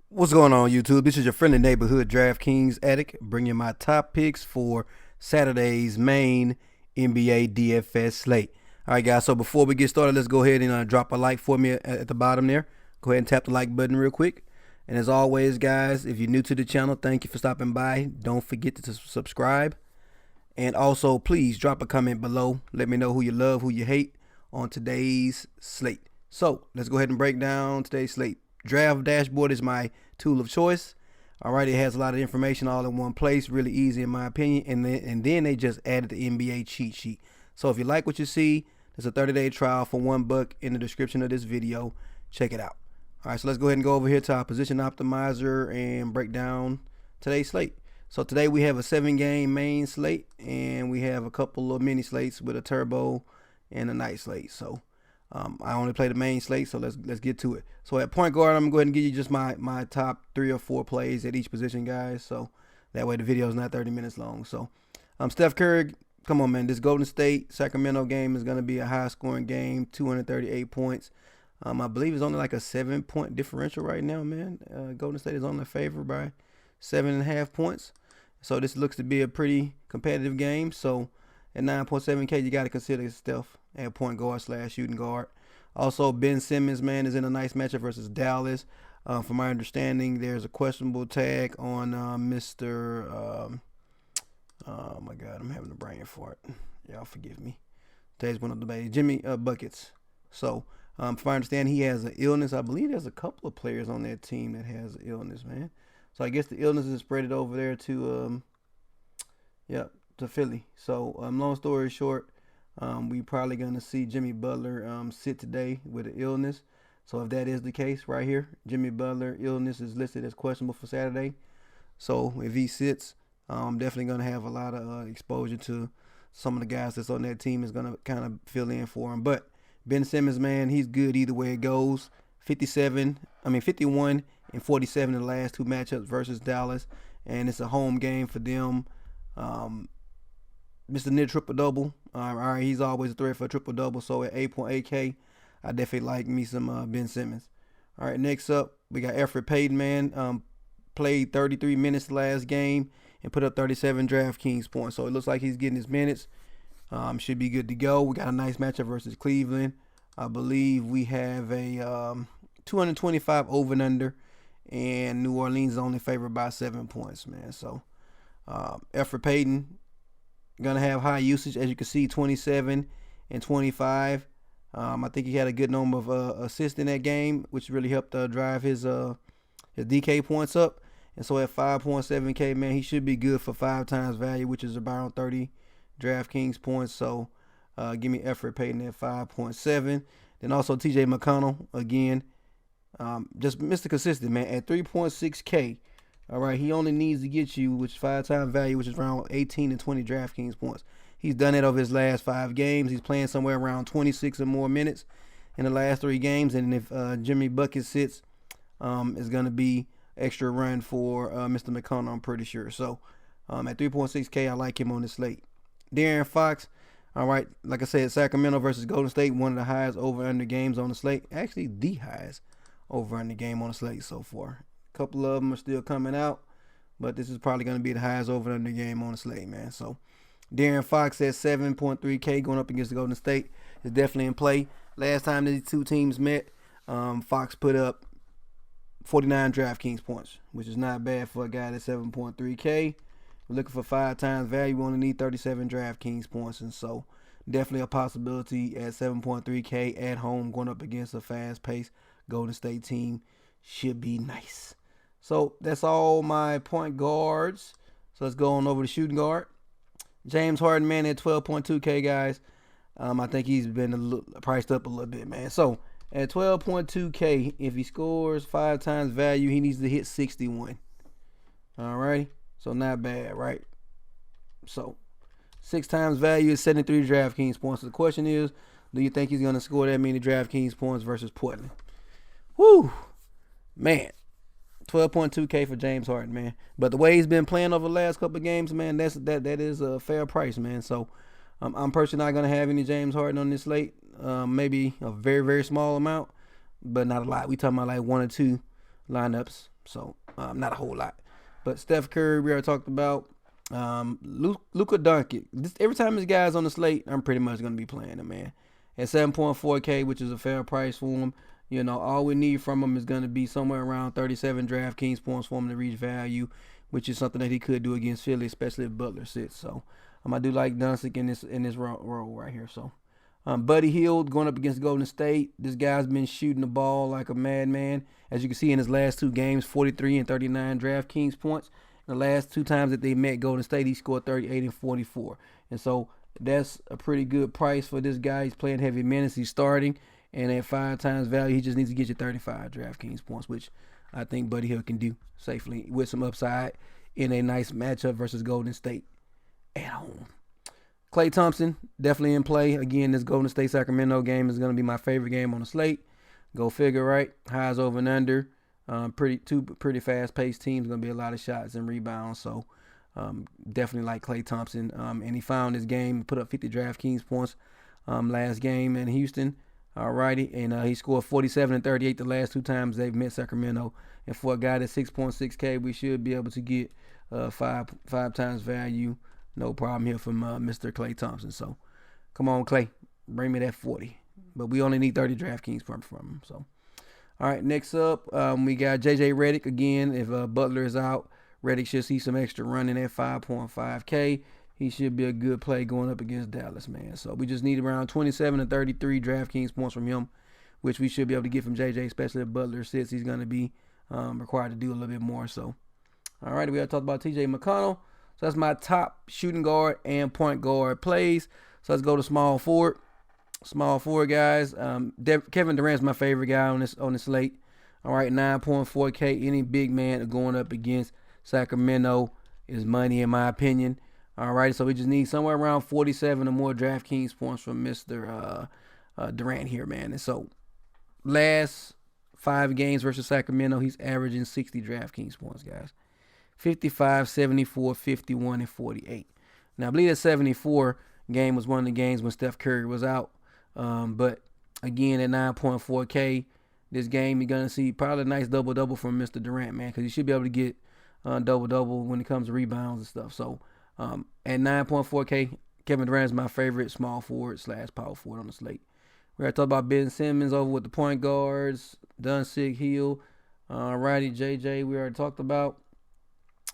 What's going on, YouTube? This is your friendly neighborhood DraftKings addict, bringing my top picks for Saturday's main NBA DFS slate. All right, guys. So before we get started, let's go ahead and drop a like for me at the bottom there. Go ahead and tap the like button real quick. And as always, guys, if you're new to the channel, thank you for stopping by. Don't forget to subscribe. And also, please drop a comment below. Let me know who you love, who you hate on today's slate. So let's go ahead and break down today's slate. Draft dashboard is my tool of choice. All right, it has a lot of information all in one place, really easy in my opinion. And then they just added the NBA cheat sheet. So if you like what you see, there's a 30-day trial for $1 in the description of this video. Check it out. All right, so let's go ahead and go over here to our position optimizer and break down today's slate. So today we have a 7-game main slate, and we have a couple of mini slates with a turbo and a night slate. So I only play the main slate, so let's get to it. So at point guard, I'm going to go ahead and give you just my top 3 or 4 plays at each position, guys. So that way the video is not 30 minutes long. So Steph Curry, come on, man. This Golden State Sacramento game is going to be a high-scoring game, 238 points. I believe it's only like a 7-point differential right now, man. Golden State is only favored by 7.5 points. So this looks to be a pretty competitive game. So at 9.7K, you got to consider Steph at point guard / shooting guard. Also, Ben Simmons, man, is in a nice matchup versus Dallas. From my understanding, there's a questionable tag on Mr. Oh my God, I'm having a brain fart. Y'all forgive me. Today's one of the baby Jimmy Buckets. So, from my understanding, he has an illness. I believe there's a couple of players on that team that has an illness, man. So I guess the illness is spread it over there to to Philly. So long story short, we probably gonna see Jimmy Butler sit today with an illness. So if that is the case right here, Jimmy Butler illness is listed as questionable for Saturday. So if he sits, definitely gonna have a lot of exposure to some of the guys that's on that team is gonna kind of fill in for him. But Ben Simmons, man, he's good either way it goes. 51 and 47 in the last 2 matchups versus Dallas, and it's a home game for them. Mr. Near triple double. All right, he's always a threat for a triple double. So at 8.8K, I definitely like me some Ben Simmons. All right, next up we got Elfrid Payton, man. Played 33 minutes last game and put up 37 DraftKings points. So it looks like he's getting his minutes. Should be good to go. We got a nice matchup versus Cleveland. I believe we have a 225 over and under, and New Orleans is only favored by 7 points, man. So Elfrid Payton gonna have high usage, as you can see, 27 and 25. I think he had a good number of assists in that game, which really helped drive his DK points up. And so at 5.7K, man, he should be good for 5 times value, which is around 30 DraftKings points. So give me Elfrid Payton at 5.7. Then also TJ McConnell again, just Mr. Consistent, man, at 3.6K. All right, he only needs to get you, which is 5 times value, which is around 18 and 20 DraftKings points. He's done it over his last 5 games. He's playing somewhere around 26 or more minutes in the last 3 games. And if Jimmy Bucket sits, it's going to be extra run for Mr. McConnell, I'm pretty sure. So at 3.6K, I like him on this slate. De'Aaron Fox, all right, like I said, Sacramento versus Golden State, one of the highest over-under games on the slate. Actually, the highest over-under game on the slate so far. A couple of them are still coming out, but this is probably going to be the highest over-under game on the slate, man. So De'Aaron Fox at 7.3K going up against the Golden State is definitely in play. Last time these two teams met, Fox put up 49 DraftKings points, which is not bad for a guy that's 7.3K. We're looking for 5 times value. We only need 37 DraftKings points, and so definitely a possibility at 7.3K at home going up against a fast-paced Golden State team. Should be nice. So that's all my point guards. So let's go on over to shooting guard. James Harden, man, at 12.2K, guys. I think he's been priced up a little bit, man. So at 12.2K, if he scores 5 times value, he needs to hit 61. All right. So not bad, right? So 6 times value is 73 DraftKings points. So the question is, do you think he's going to score that many DraftKings points versus Portland? Woo, man. 12.2K for James Harden, man. But the way he's been playing over the last couple of games, man, that is a fair price, man. So I'm personally not going to have any James Harden on this slate. Maybe a very, very small amount, but not a lot. We talking about like 1 or 2 lineups. So not a whole lot. But Steph Curry, we already talked about. Luka Doncic. Every time this guy's on the slate, I'm pretty much gonna be playing him, man. At 7.4K, which is a fair price for him. All we need from him is gonna be somewhere around 37 DraftKings points for him to reach value, which is something that he could do against Philly, especially if Butler sits. So I do like Doncic in this role right here. So Buddy Hield going up against Golden State. This guy's been shooting the ball like a madman. As you can see in his last two games, 43 and 39 DraftKings points. The last two times that they met Golden State, he scored 38 and 44. And so that's a pretty good price for this guy. He's playing heavy minutes. He's starting. And at 5 times value, he just needs to get you 35 DraftKings points, which I think Buddy Hield can do safely with some upside in a nice matchup versus Golden State at home. Klay Thompson, definitely in play. Again, this Golden State-Sacramento game is going to be my favorite game on the slate. Go figure, right? Highs over and under. Two pretty fast-paced teams. Going to be a lot of shots and rebounds. So definitely like Klay Thompson. And he found his game, put up 50 DraftKings points last game in Houston. Alrighty, and he scored 47 and 38 the last two times they've met Sacramento. And for a guy that's 6.6K, we should be able to get five times value. No problem here from Mr. Klay Thompson. So, come on, Klay, bring me that 40. But we only need 30 DraftKings from him. So, all right, next up, we got J.J. Redick again. If Butler is out, Redick should see some extra running at 5.5K. He should be a good play going up against Dallas, man. So we just need around 27 to 33 DraftKings points from him, which we should be able to get from JJ, especially if Butler sits. He's going to be required to do a little bit more. So, all right, we got to talk about TJ McConnell. So that's my top shooting guard and point guard plays. So let's go to small forward. Small forward, guys. Kevin Durant's my favorite guy on this slate. All right, 9.4K. Any big man going up against Sacramento is money, in my opinion. All right, so we just need somewhere around 47 or more DraftKings points from Mr. Durant here, man. And so last 5 games versus Sacramento, he's averaging 60 DraftKings points, guys. 55, 74, 51, and 48. Now, I believe that 74 game was one of the games when Steph Curry was out. But, again, at 9.4K, this game you're going to see probably a nice double-double from Mr. Durant, man, because he should be able to get double-double when it comes to rebounds and stuff. So, at 9.4K, Kevin Durant is my favorite small forward / power forward on the slate. We're going to talk about Ben Simmons over with the point guards, Doncic, Hill, Roddy, JJ, we already talked about.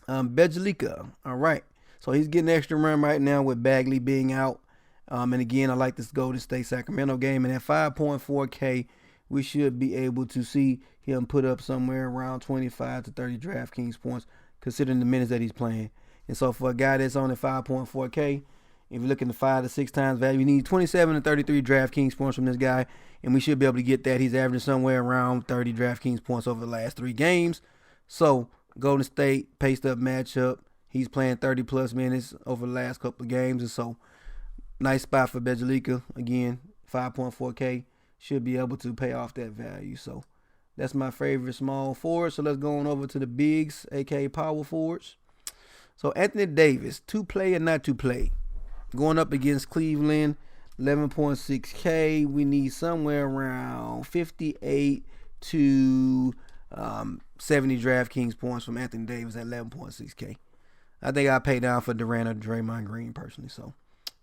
Bjelica, all right. So he's getting extra run right now with Bagley being out. And again, I like this Golden State Sacramento game. And at 5.4K, we should be able to see him put up somewhere around 25 to 30 DraftKings points, considering the minutes that he's playing. And so for a guy that's on at 5.4K, if you're looking to 5 to 6 times value, you need 27 to 33 DraftKings points from this guy. And we should be able to get that. He's averaging somewhere around 30 DraftKings points over the last 3 games. So Golden State, paced up matchup. He's playing 30-plus minutes over the last couple of games. And so nice spot for Bjelica. Again, 5.4K. Should be able to pay off that value. So that's my favorite small forward. So let's go on over to the bigs, a.k.a. power forwards. So Anthony Davis, to play or not to play. Going up against Cleveland, 11.6K. We need somewhere around 58 to 70 DraftKings points from Anthony Davis at 11.6K. I think I'll pay down for Durant or Draymond Green personally. So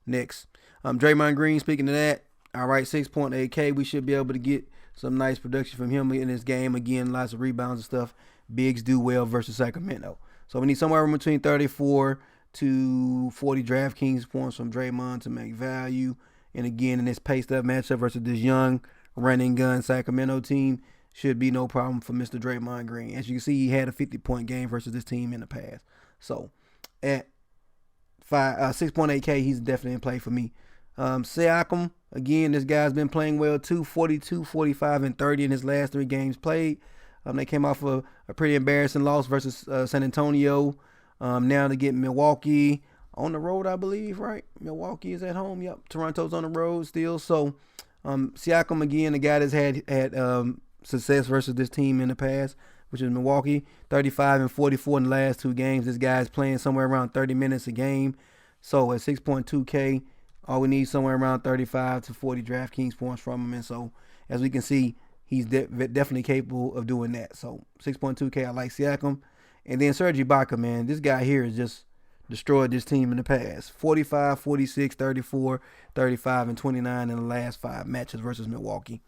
next, Draymond Green, speaking of that, all right, 6.8K. We should be able to get some nice production from him in this game. Again, lots of rebounds and stuff. Bigs do well versus Sacramento. So we need somewhere in between 34 to 40 DraftKings points from Draymond to make value. And again, in this paced up matchup versus this young running gun Sacramento team, should be no problem for Mr. Draymond Green. As you can see, he had a 50-point game versus this team in the past. So at 6.8K, he's definitely in play for me. Siakam, again, this guy's been playing well too. 42, 45, and 30 in his last 3 games played. They came off a pretty embarrassing loss versus San Antonio. Now to get Milwaukee on the road, I believe, right? Milwaukee is at home. Yep. Toronto's on the road still. So Siakam, again, the guy that's had success versus this team in the past, which is Milwaukee. 35 and 44 in the last 2 games. This guy's playing somewhere around 30 minutes a game. So at 6.2K, all we need somewhere around 35 to 40 DraftKings points from him. And so, as we can see, he's definitely capable of doing that. So 6.2K, I like Siakam. And then Serge Ibaka, man, this guy here has just destroyed this team in the past. 45, 46, 34, 35, and 29 in the last 5 matches versus Milwaukee.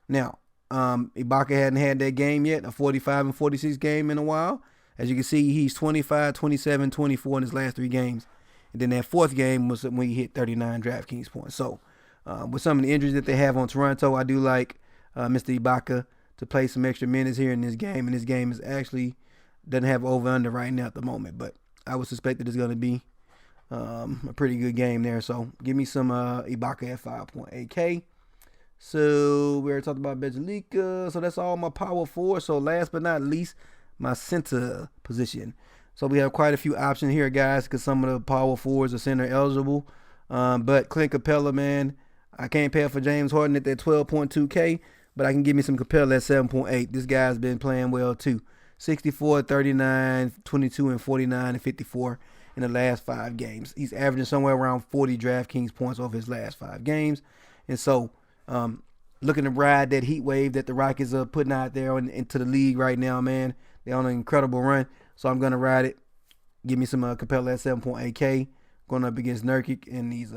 Now, Ibaka hadn't had that game yet, a 45 and 46 game in a while. As you can see, he's 25, 27, 24 in his last 3 games. And then that 4th game was when he hit 39 DraftKings points. So, with some of the injuries that they have on Toronto, I do like Mr. Ibaka to play some extra minutes here in this game. And this game is actually doesn't have over-under right now at the moment. But I would suspect that it's going to be a pretty good game there. So, give me some Ibaka at 5.8K. So, we already talked about Bjelica. So, that's all my power forward. So, last but not least, my center position. So, we have quite a few options here, guys, because some of the power forwards are center eligible. But Clint Capella, man, I can't pay for James Harden at that 12.2K, but I can give me some Capella at 7.8. This guy's been playing well, too. 64, 39, 22, and 49, and 54 in the last 5 games. He's averaging somewhere around 40 DraftKings points over his last 5 games. And so, looking to ride that heat wave that the Rockets are putting out there into the league right now, man. They're on an incredible run. So I'm going to ride it. Give me some Capella at 7.8K. Going up against Nurkic and these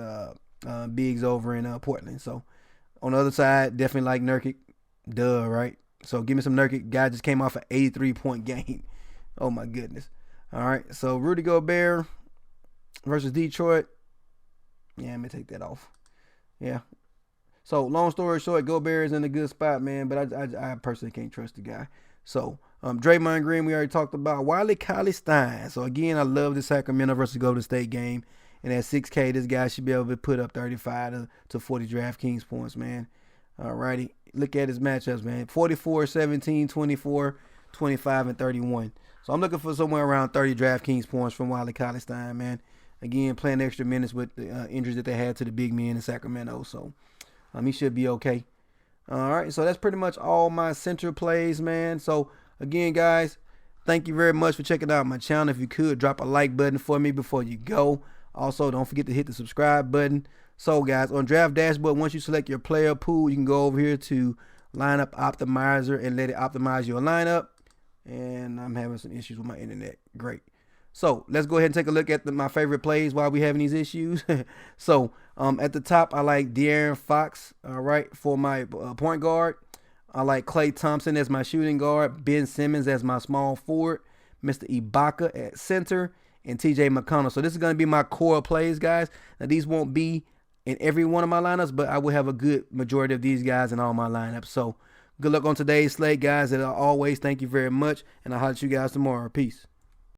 bigs over in Portland. So on the other side, definitely like Nurkic. Duh, right? So give me some Nurkic. Guy just came off an 83-point game. Oh, my goodness. All right. So Rudy Gobert versus Detroit. Yeah, let me take that off. Yeah. So long story short, Gobert is in a good spot, man. But I personally can't trust the guy. So Draymond Green, we already talked about. Wiley Cauley-Stein. So again, I love the Sacramento versus Golden State game. And at 6K, this guy should be able to put up 35 to 40 DraftKings points, man. All righty. Look at his matchups, man. 44, 17, 24, 25, and 31. So I'm looking for somewhere around 30 DraftKings points from Wiley Cauley-Stein, man. Again, playing extra minutes with the injuries that they had to the big men in Sacramento. So he should be okay. All right, so that's pretty much all my central plays, man. So, again, guys, thank you very much for checking out my channel. If you could, drop a like button for me before you go. Also, don't forget to hit the subscribe button. So, guys, on Draft Dashboard, once you select your player pool, you can go over here to Lineup Optimizer and let it optimize your lineup. And I'm having some issues with my internet. Great. So, let's go ahead and take a look at my favorite plays while we having these issues. So, at the top, I like De'Aaron Fox, all right, for my point guard. I like Klay Thompson as my shooting guard, Ben Simmons as my small forward, Mr. Ibaka at center, and TJ McConnell. So, this is going to be my core plays, guys. Now, these won't be in every one of my lineups, but I will have a good majority of these guys in all my lineups. So, good luck on today's slate, guys. And always, thank you very much, and I'll holler at you guys tomorrow. Peace.